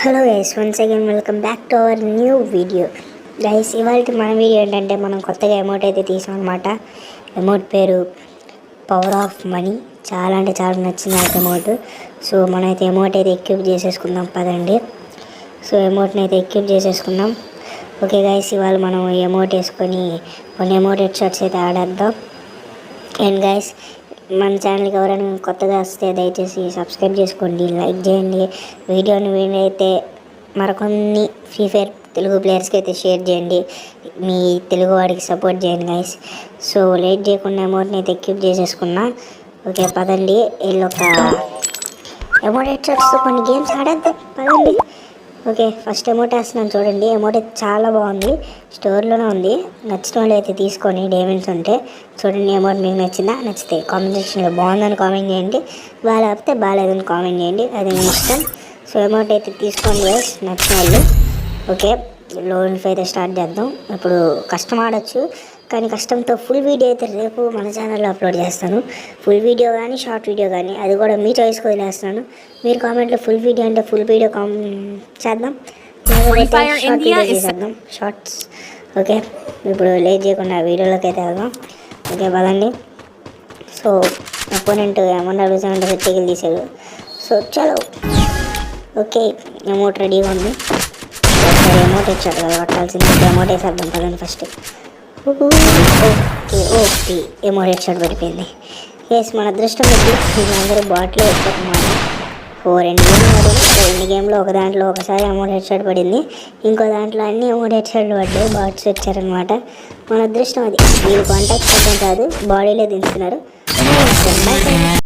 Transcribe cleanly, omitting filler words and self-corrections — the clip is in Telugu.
Hello guys, once again welcome back to our new video. Guys, ఇవాళ మన వీడియో ఏంటంటే మనం కొత్తగా అమౌంట్ అయితే తీసాం అనమాట. అమౌంట్ పేరు పవర్ ఆఫ్ మనీ. చాలా అంటే చాలా నచ్చింది నాకు అమౌంట్. సో మనమైతే అమౌంట్ అయితే ఎక్విప్ చేసేసుకుందాం పదండి. సో అమౌంట్ని అయితే ఎక్విప్ చేసేసుకుందాం. ఓకే గైస్, ఇవాళ మనం అమౌంట్ వేసుకొని కొన్ని అమౌంట్ హెడ్ షాట్స్ అయితే ఆడేద్దాం. అండ్ గైస్, మన ఛానల్కి ఎవరైనా కొత్తగా వస్తే దయచేసి సబ్స్క్రైబ్ చేసుకోండి, లైక్ చేయండి. వీడియోని వీలైతే మరికొన్ని ఫ్రీ ఫైర్ తెలుగు ప్లేయర్స్కి అయితే షేర్ చేయండి. మీ తెలుగు వాడికి సపోర్ట్ చేయండి గైస్. సో లేట్ చేయకుండా అమౌంట్ని అయితే ఎక్విప్ చేసేసుకున్నా. ఓకే పదండి, వీళ్ళొక అమౌంట్ హెడ్ షాట్స్తో కొన్ని గేమ్స్ ఆడేద్దాం పదండి. ఓకే, ఫస్ట్ అమౌంట్ వేస్తున్నాను చూడండి. అమౌంట్ అయితే చాలా బాగుంది, స్టోర్లోనే ఉంది. నచ్చిన వాళ్ళు అయితే తీసుకొని డైమండ్స్ ఉంటే చూడండి. అమౌంట్ మీకు నచ్చిందా? నచ్చితే కామెంట్ సెక్షన్లో బాగుందని కామెంట్ చేయండి, బాగాలేకపోతే బాగాలేదని కామెంట్ చేయండి, అది మీ ఇష్టం. సో అమౌంట్ అయితే తీసుకోండి గైస్, నచ్చిన వాళ్ళు. ఓకే, లోన్ అయితే స్టార్ట్ చేద్దాం. ఇప్పుడు కష్టం ఆడచ్చు, కానీ కష్టంతో ఫుల్ వీడియో అయితే రేపు మన ఛానల్లో అప్లోడ్ చేస్తాను. ఫుల్ వీడియో కానీ షార్ట్ వీడియో కానీ అది కూడా మీ చాయిస్కి వదిలేస్తున్నాను. మీరు కామెంట్లో ఫుల్ వీడియో అంటే ఫుల్ వీడియో చేద్దాం, షార్ట్ వీడియో చేసేద్దాం, షార్ట్స్. ఓకే, ఇప్పుడు లేట్ చేయకుండా వీడియోలోకి అయితే వెళ్దాం. ఓకే పదండి. సో అపోనెంట్ ఏమన్నా అడుగుతానంటే సెట్టికలు తీసాడు. సో చలో. ఓకే, అమౌంట్ రెడీగా ఉంది. ఒకసారి అమౌంట్ ఇచ్చాడు కదా పట్టాల్సింది. అమౌంట్ వేసేద్దాం పదండి first. Okay okay, amount head shot పడిపోయింది. ఎస్, మన అదృష్టం పెట్టి వీళ్ళందరూ బాట్లో వచ్చారన్నమాట. 4 2 గేమ్లో ఒక దాంట్లో ఒకసారి అమౌంట్ హెడ్ షాట్ పడింది, ఇంకో దాంట్లో అన్ని అమౌంట్ హెడ్ షాట్లు పడ్డాయి. బాట్స్ వచ్చారనమాట. మన అదృష్టం అది. వీళ్ళు కాంటాక్ట్ చేయడం కాదు, బాడీలో దించుతున్నారు.